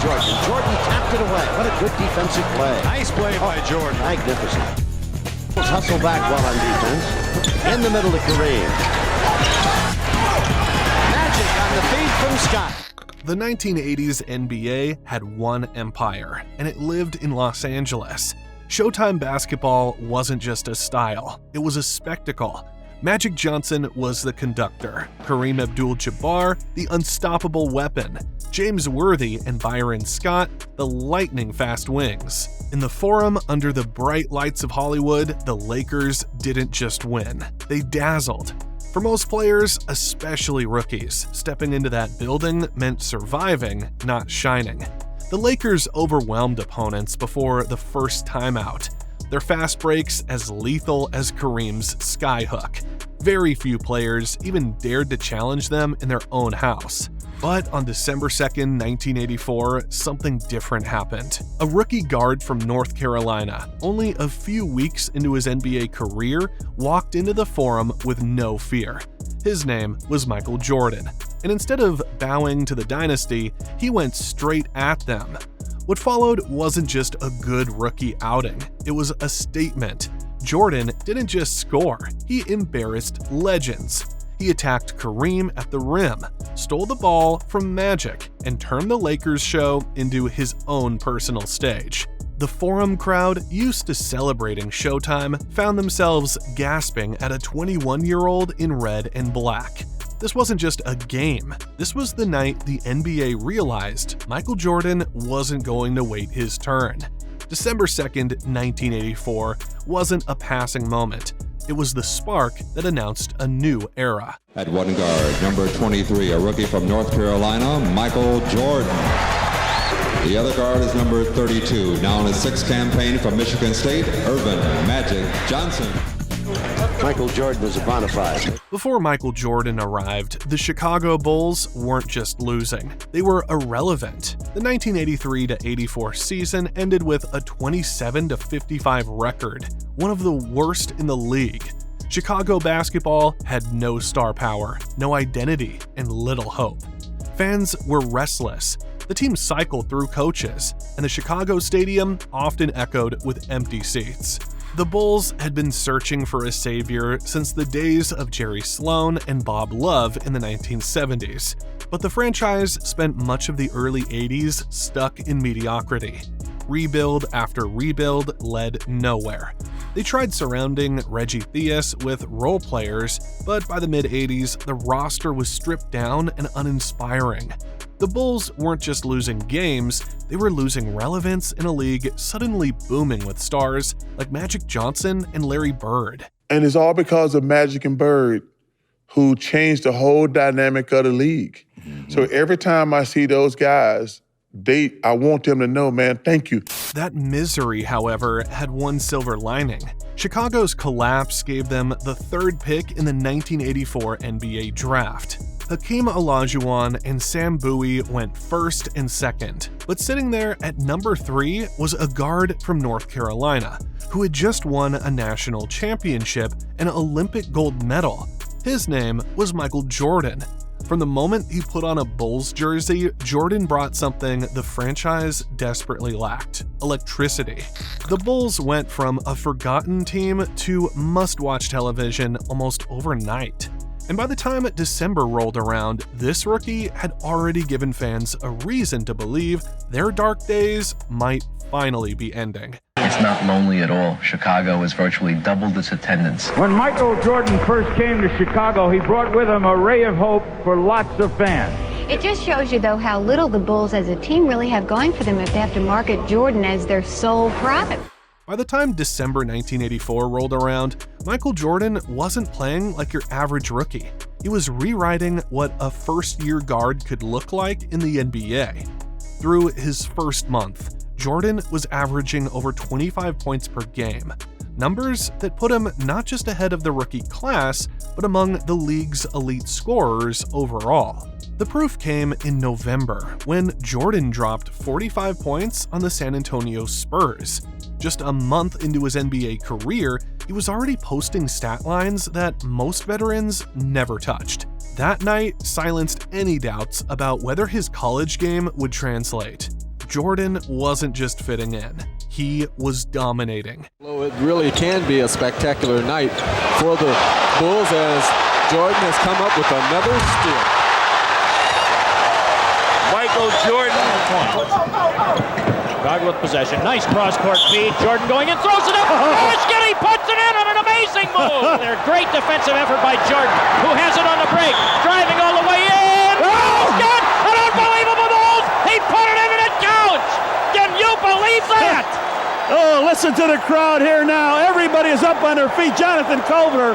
Jordan. Jordan tapped it away. What a good defensive play. Nice play by Jordan. Magnificent. Hustle back well on defense. In the middle to Kareem. Magic on the feed from Scott. The 1980s NBA had one empire, and it lived in Los Angeles. Showtime basketball wasn't just a style, it was a spectacle. Magic Johnson was the conductor, Kareem Abdul-Jabbar, the unstoppable weapon, James Worthy and Byron Scott, the lightning-fast wings. In the Forum, under the bright lights of Hollywood, the Lakers didn't just win, they dazzled. For most players, especially rookies, stepping into that building meant surviving, not shining. The Lakers overwhelmed opponents before the first timeout, their fast breaks as lethal as Kareem's skyhook. Very few players even dared to challenge them in their own house. But on December 2nd, 1984, something different happened. A rookie guard from North Carolina, only a few weeks into his NBA career, walked into the Forum with no fear. His name was Michael Jordan, and instead of bowing to the dynasty, he went straight at them. What followed wasn't just a good rookie outing, it was a statement. Jordan didn't just score, he embarrassed legends. He attacked Kareem at the rim, stole the ball from Magic, and turned the Lakers show into his own personal stage. The Forum crowd, used to celebrating Showtime, found themselves gasping at a 21-year-old in red and black. This wasn't just a game. This was the night the NBA realized Michael Jordan wasn't going to wait his turn. December 2nd, 1984 wasn't a passing moment. It was the spark that announced a new era. At one guard, number 23, a rookie from North Carolina, Michael Jordan. The other guard is number 32, now in his sixth campaign from Michigan State, Earvin Magic Johnson. Michael Jordan was a bona fide. Before Michael Jordan arrived, the Chicago Bulls weren't just losing, they were irrelevant. The 1983-84 season ended with a 27-55 record, one of the worst in the league. Chicago basketball had no star power, no identity, and little hope. Fans were restless. The team cycled through coaches, and the Chicago stadium often echoed with empty seats. The Bulls had been searching for a savior since the days of Jerry Sloan and Bob Love in the 1970s, but the franchise spent much of the early 80s stuck in mediocrity. Rebuild after rebuild led nowhere. They tried surrounding Reggie Theus with role players, but by the mid-80s, the roster was stripped down and uninspiring. The Bulls weren't just losing games, they were losing relevance in a league suddenly booming with stars like Magic Johnson and Larry Bird. And it's all because of Magic and Bird, who changed the whole dynamic of the league. Mm-hmm. So every time I see those guys, I want them to know, man, thank you. That misery, however, had one silver lining. Chicago's collapse gave them the third pick in the 1984 NBA draft. Hakeem Olajuwon and Sam Bowie went first and second, but sitting there at number 3 was a guard from North Carolina, who had just won a national championship and Olympic gold medal. His name was Michael Jordan. From the moment he put on a Bulls jersey, Jordan brought something the franchise desperately lacked: electricity. The Bulls went from a forgotten team to must-watch television almost overnight. And by the time December rolled around, this rookie had already given fans a reason to believe their dark days might finally be ending. It's not lonely at all. Chicago has virtually doubled its attendance. When Michael Jordan first came to Chicago, he brought with him a ray of hope for lots of fans. It just shows you, though, how little the Bulls as a team really have going for them if they have to market Jordan as their sole product. By the time December 1984 rolled around, Michael Jordan wasn't playing like your average rookie. He was rewriting what a first-year guard could look like in the NBA. Through his first month, Jordan was averaging over 25 points per game, numbers that put him not just ahead of the rookie class, but among the league's elite scorers overall. The proof came in November, when Jordan dropped 45 points on the San Antonio Spurs. Just a month into his NBA career, he was already posting stat lines that most veterans never touched. That night silenced any doubts about whether his college game would translate. Jordan wasn't just fitting in, he was dominating. Well, it really can be a spectacular night for the Bulls as Jordan has come up with another steal. Michael Jordan. God with possession. Nice cross-court feed. Jordan going in, throws it up. He puts it in on an amazing move. There's great defensive effort by Jordan, who has it on the break, driving all the way in. Scott, an unbelievable move. He put it in and it counts. Can you believe that? Oh, listen to the crowd here now. Everybody is up on their feet. Jonathan Culver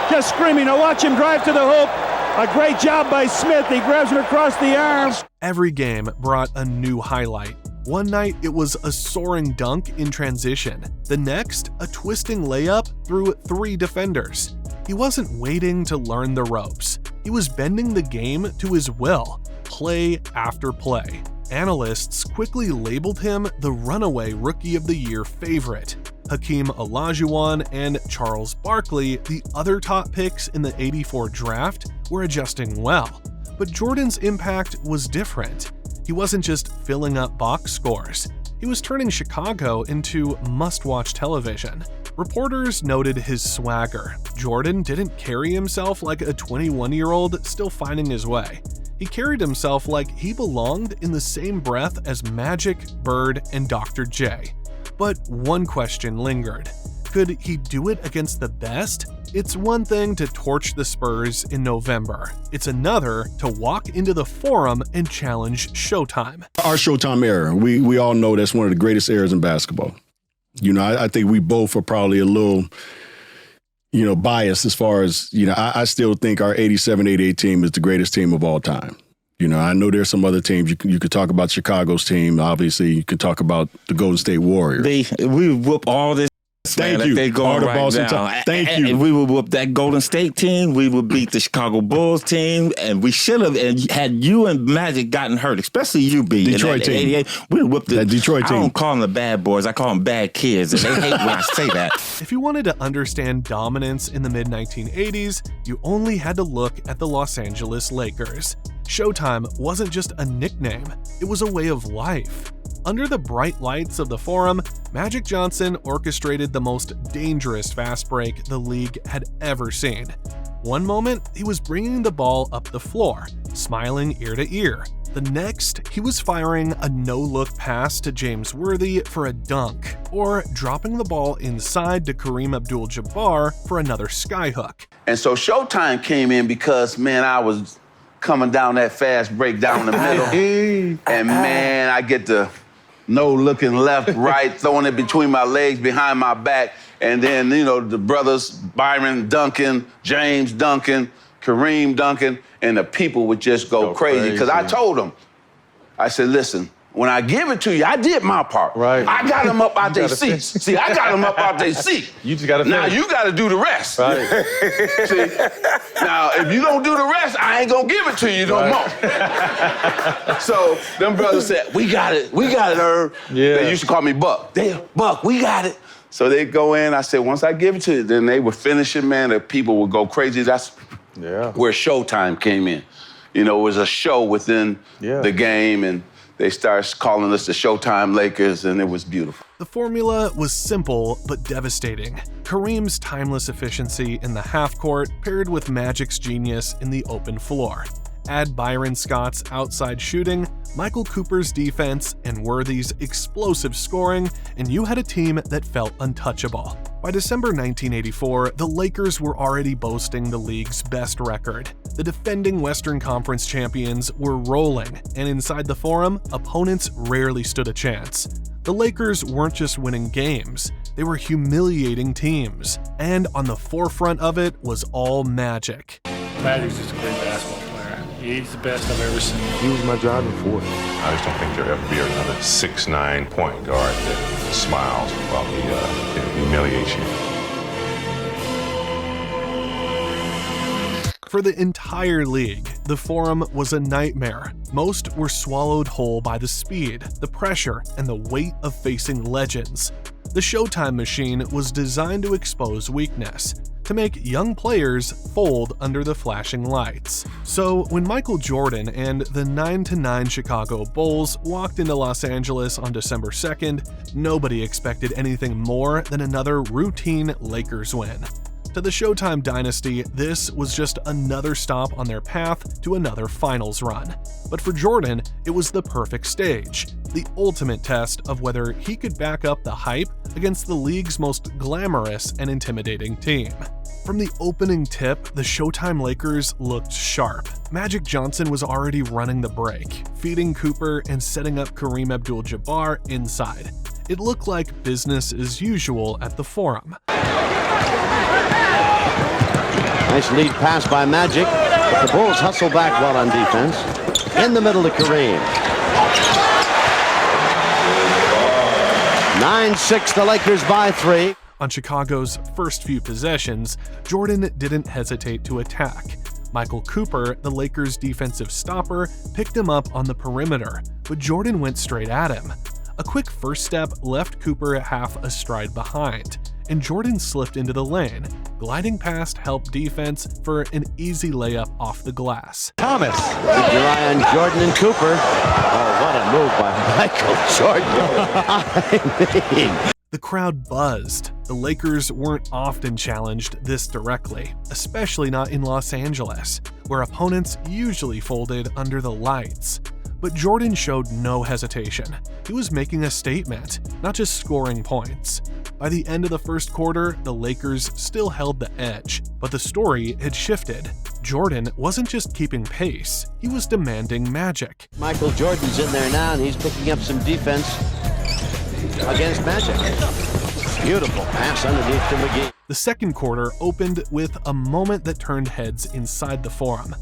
just screaming. Now watch him drive to the hoop. A great job by Smith. He grabs him across the arms. Every game brought a new highlight. One night, it was a soaring dunk in transition. The next, a twisting layup through 3 defenders. He wasn't waiting to learn the ropes. He was bending the game to his will, play after play. Analysts quickly labeled him the runaway Rookie of the Year favorite. Hakeem Olajuwon and Charles Barkley, the other top picks in the '84 draft, were adjusting well. But Jordan's impact was different. He wasn't just filling up box scores. He was turning Chicago into must-watch television. Reporters noted his swagger. Jordan didn't carry himself like a 21-year-old still finding his way. He carried himself like he belonged in the same breath as Magic, Bird, and Dr. J. But one question lingered. Could he do it against the best? It's one thing to torch the Spurs in November. It's another to walk into the Forum and challenge Showtime. Our Showtime era, we all know that's one of the greatest eras in basketball. You know, I think we both are probably a little, biased as far as, I still think our 87-88 team is the greatest team of all time. I know there's some other teams. You could talk about Chicago's team. Obviously, you could talk about the Golden State Warriors. We whoop all this. Thank you. They go right now. Thank you. And we would whoop that Golden State team. We would beat the Chicago Bulls team, and we should have. And had you and Magic gotten hurt, especially you, B, Detroit team, 88, we would whoop the Detroit team. I don't call them the bad boys. I call them bad kids, and they hate when I say that. If you wanted to understand dominance in the mid-1980s, you only had to look at the Los Angeles Lakers. Showtime wasn't just a nickname; it was a way of life. Under the bright lights of the Forum, Magic Johnson orchestrated the most dangerous fast break the league had ever seen. One moment, he was bringing the ball up the floor, smiling ear to ear. The next, he was firing a no-look pass to James Worthy for a dunk, or dropping the ball inside to Kareem Abdul-Jabbar for another skyhook. And so Showtime came in because, man, I was coming down that fast break down the middle. And, man, I get the no-looking left, right, throwing it between my legs, behind my back. And then, the brothers, Byron Duncan, James Duncan, Kareem Duncan, and the people would just go crazy. Because I told them, I said, listen, when I give it to you, I did my part. Right. I got them up out their seats. See, I got them up out their seat. You just got to Now you got to do the rest. Right. See, now if you don't do the rest, I ain't gonna give it to you no more. So them brothers said, we got it, Herb. Yeah. They used to call me Buck. Buck, we got it. So they go in, I said, once I give it to you, then they would finish it, man. The people would go crazy. That's where Showtime came in. It was a show within the game, and they started calling us the Showtime Lakers, and it was beautiful. The formula was simple but devastating. Kareem's timeless efficiency in the half court paired with Magic's genius in the open floor. Add Byron Scott's outside shooting, Michael Cooper's defense, and Worthy's explosive scoring, and you had a team that felt untouchable. By December 1984, the Lakers were already boasting the league's best record. The defending Western Conference champions were rolling, and inside the Forum, opponents rarely stood a chance. The Lakers weren't just winning games, they were humiliating teams. And on the forefront of it was all Magic. Magic's just a great basketball player. He's the best I've ever seen. He was my driving force. I just don't think there'll ever be another 6'9" point guard that smiles while he humiliates you. For the entire league, the Forum was a nightmare. Most were swallowed whole by the speed, the pressure, and the weight of facing legends. The Showtime machine was designed to expose weakness. to make young players fold under the flashing lights. So when Michael Jordan and the 9-9 Chicago Bulls walked into Los Angeles on December 2nd, nobody expected anything more than another routine Lakers win. To the Showtime dynasty, this was just another stop on their path to another finals run. But for Jordan, it was the perfect stage, the ultimate test of whether he could back up the hype against the league's most glamorous and intimidating team. From the opening tip, the Showtime Lakers looked sharp. Magic Johnson was already running the break, feeding Cooper and setting up Kareem Abdul-Jabbar inside. It looked like business as usual at the Forum. Nice lead pass by Magic, but the Bulls hustle back well on defense. In the middle to Kareem. 9-6, the Lakers by 3. On Chicago's first few possessions, Jordan didn't hesitate to attack. Michael Cooper, the Lakers' defensive stopper, picked him up on the perimeter, but Jordan went straight at him. A quick first step left Cooper half a stride behind, and Jordan slipped into the lane, gliding past help defense for an easy layup off the glass. Thomas. Keep your eye on Jordan and Cooper. Oh, what a move by Michael Jordan. The crowd buzzed. The Lakers weren't often challenged this directly, especially not in Los Angeles, where opponents usually folded under the lights. But Jordan showed no hesitation. He was making a statement, not just scoring points. By the end of the first quarter, the Lakers still held the edge, but the story had shifted. Jordan wasn't just keeping pace, he was demanding magic. Michael Jordan's in there now, and he's picking up some defense against Magic. Beautiful pass underneath to McGee. The second quarter opened with a moment that turned heads inside the Forum.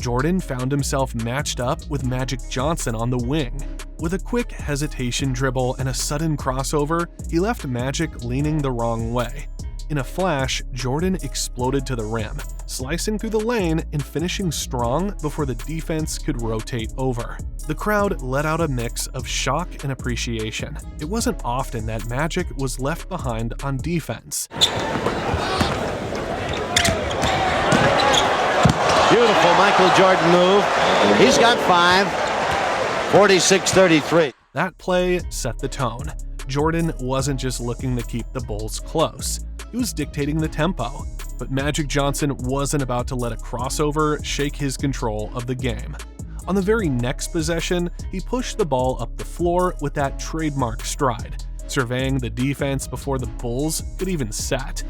Jordan found himself matched up with Magic Johnson on the wing. With a quick hesitation dribble and a sudden crossover, he left Magic leaning the wrong way. In a flash, Jordan exploded to the rim, slicing through the lane and finishing strong before the defense could rotate over. The crowd let out a mix of shock and appreciation. It wasn't often that Magic was left behind on defense. Beautiful Michael Jordan move. He's got 5. 46-33. That play set the tone. Jordan wasn't just looking to keep the Bulls close. He was dictating the tempo. But Magic Johnson wasn't about to let a crossover shake his control of the game. On the very next possession, he pushed the ball up the floor with that trademark stride, surveying the defense before the Bulls could even set.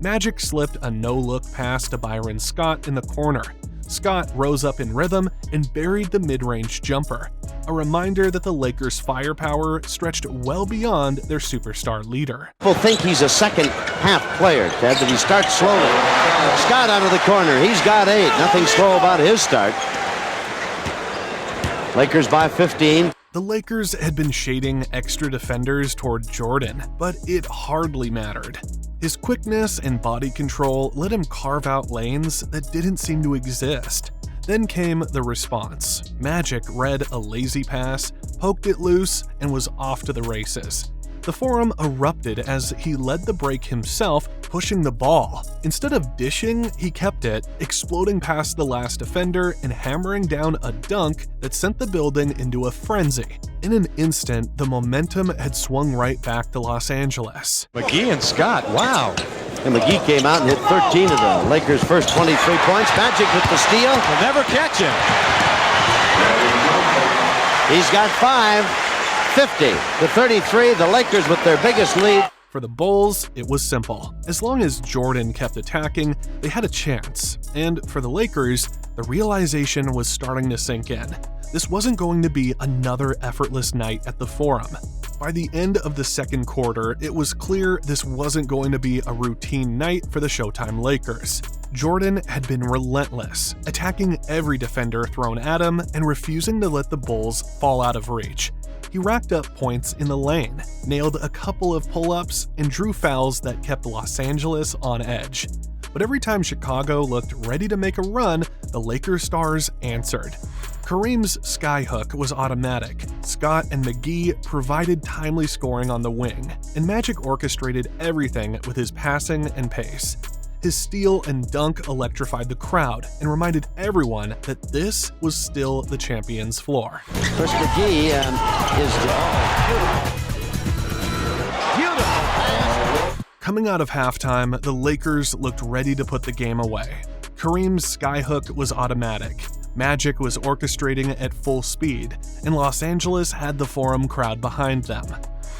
Magic slipped a no-look pass to Byron Scott in the corner. Scott rose up in rhythm and buried the mid-range jumper, a reminder that the Lakers' firepower stretched well beyond their superstar leader. People think he's a second-half player, Ted, but he starts slowly. Scott out of the corner. He's got 8. Nothing slow about his start. Lakers by 15. The Lakers had been shading extra defenders toward Jordan, but it hardly mattered. His quickness and body control let him carve out lanes that didn't seem to exist. Then came the response. Magic read a lazy pass, poked it loose, and was off to the races. The Forum erupted as he led the break himself, pushing the ball. Instead of dishing, he kept it, exploding past the last defender and hammering down a dunk that sent the building into a frenzy. In an instant, the momentum had swung right back to Los Angeles. McGee and Scott, wow. And McGee came out and hit 13 of the Lakers' first 23 points. Magic with the steal. They'll never catch him. He's got 5. 50-33, the Lakers with their biggest lead. For the Bulls, it was simple. As long as Jordan kept attacking, they had a chance. And for the Lakers, the realization was starting to sink in. This wasn't going to be another effortless night at the Forum. By the end of the second quarter, it was clear this wasn't going to be a routine night for the Showtime Lakers. Jordan had been relentless, attacking every defender thrown at him and refusing to let the Bulls fall out of reach. He racked up points in the lane, nailed a couple of pull-ups, and drew fouls that kept Los Angeles on edge. But every time Chicago looked ready to make a run, the Lakers stars answered. Kareem's skyhook was automatic. Scott and McGee provided timely scoring on the wing, and Magic orchestrated everything with his passing and pace. His steal and dunk electrified the crowd and reminded everyone that this was still the champion's floor. Chris McGee is beautiful. Coming out of halftime, the Lakers looked ready to put the game away. Kareem's skyhook was automatic. Magic was orchestrating at full speed, and Los Angeles had the Forum crowd behind them.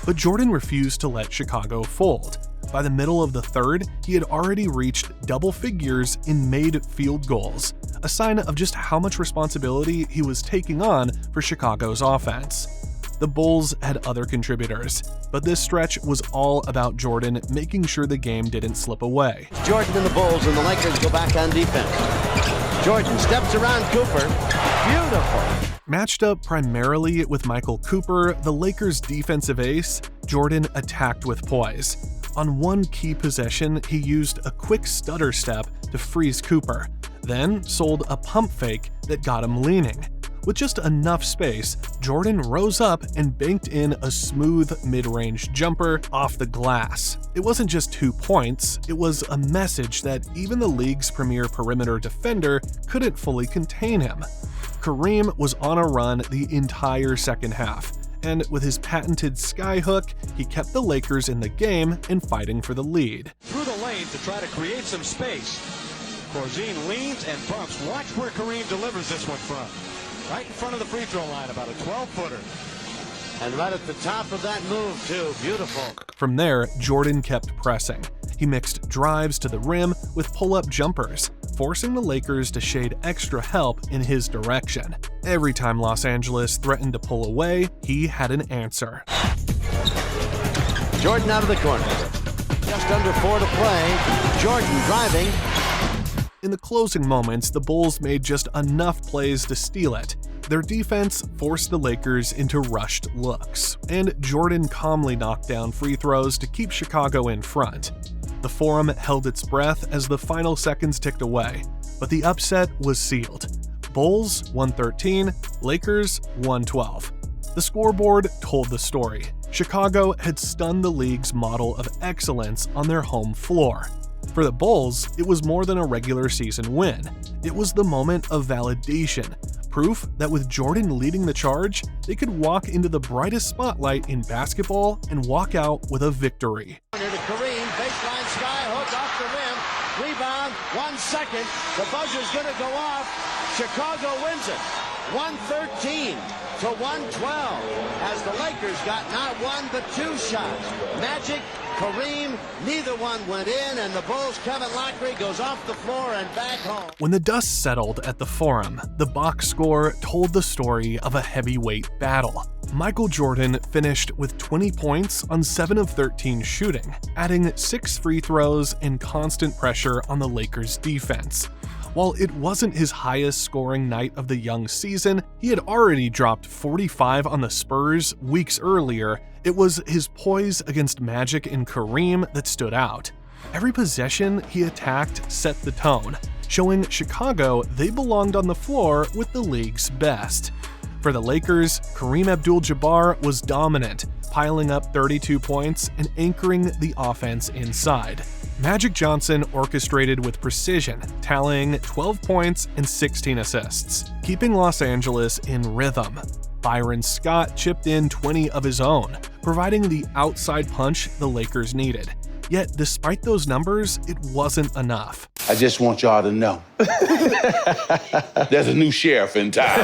But Jordan refused to let Chicago fold. By the middle of the third, he had already reached double figures in made field goals, a sign of just how much responsibility he was taking on for Chicago's offense. The Bulls had other contributors, but this stretch was all about Jordan making sure the game didn't slip away. Jordan and the Bulls, and the Lakers go back on defense. Jordan steps around Cooper. Beautiful. Matched up primarily with Michael Cooper, the Lakers' defensive ace, Jordan attacked with poise. On one key possession, he used a quick stutter step to freeze Cooper, then sold a pump fake that got him leaning. With just enough space, Jordan rose up and banked in a smooth mid-range jumper off the glass. It wasn't just 2 points, it was a message that even the league's premier perimeter defender couldn't fully contain him. Kareem was on a run the entire second half, and with his patented skyhook, he kept the Lakers in the game and fighting for the lead. Through the lane to try to create some space. Corzine leans and bumps. Watch where Kareem delivers this one from. Right in front of the free throw line, about a 12-footer. And right at the top of that move, too. Beautiful. From there, Jordan kept pressing. He mixed drives to the rim with pull-up jumpers, forcing the Lakers to shade extra help in his direction. Every time Los Angeles threatened to pull away, he had an answer. Jordan out of the corner. Just under 4 to play. Jordan driving. In the closing moments, the Bulls made just enough plays to steal it. Their defense forced the Lakers into rushed looks, and Jordan calmly knocked down free throws to keep Chicago in front. The Forum held its breath as the final seconds ticked away, but the upset was sealed. Bulls 113, Lakers 112. The scoreboard told the story. Chicago had stunned the league's model of excellence on their home floor. For the Bulls, it was more than a regular season win. It was the moment of validation, proof that with Jordan leading the charge, they could walk into the brightest spotlight in basketball and walk out with a victory. Here to Kareem, baseline skyhook off the rim, rebound, 1 second, the buzzer's gonna go off, Chicago wins it, 113 to 112, as the Lakers got not 1 but 2 shots. Magic, Kareem, neither one went in, and the Bulls' Kevin Lockery goes off the floor and back home. When the dust settled at the Forum, the box score told the story of a heavyweight battle. Michael Jordan finished with 20 points on 7 of 13 shooting, adding 6 free throws and constant pressure on the Lakers' defense. While it wasn't his highest scoring night of the young season, he had already dropped 45 on the Spurs weeks earlier. It was his poise against Magic and Kareem that stood out. Every possession he attacked set the tone, showing Chicago they belonged on the floor with the league's best. For the Lakers, Kareem Abdul-Jabbar was dominant, piling up 32 points and anchoring the offense inside. Magic Johnson orchestrated with precision, tallying 12 points and 16 assists, keeping Los Angeles in rhythm. Byron Scott chipped in 20 of his own, providing the outside punch the Lakers needed. Yet, despite those numbers, it wasn't enough. I just want y'all to know. There's a new sheriff in town.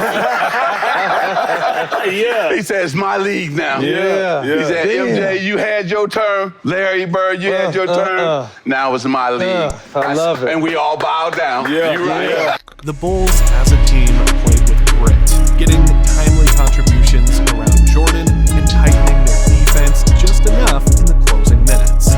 Yeah. He said, it's my league now. Yeah. He said, MJ, you had your term. Larry Bird, you had your term. Now it's my league. I love it. And we all bow down. Yeah. You're right. Yeah. The Bulls, as a team, played with grit, getting timely contributions around Jordan and tightening their defense just enough in the closing minutes.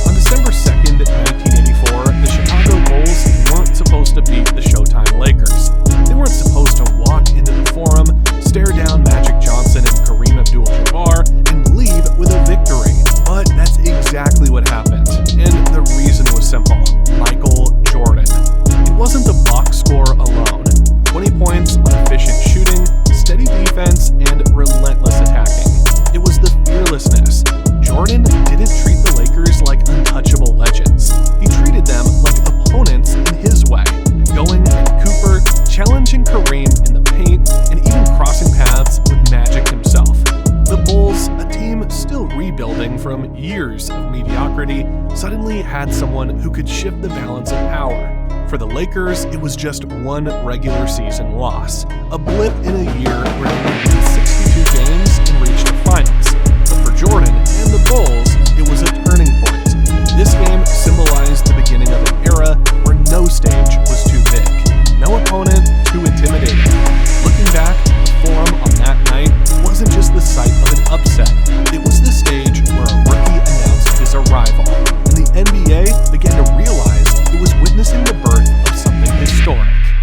On December 2nd, 1984, the Chicago Bulls weren't supposed to beat the Showtime Lakers. They weren't supposed to walk into the Forum, stare down Magic Johnson and Kareem Abdul-Jabbar, and leave with a victory. But that's exactly what happened, and the reason was simple: Michael Jordan. It wasn't the box score alone. 20 points maturity, suddenly had someone who could shift the balance of power. For the Lakers, it was just one regular season loss, a blip in a year where they won 62 games and reached the finals. But for Jordan and the Bulls, it was a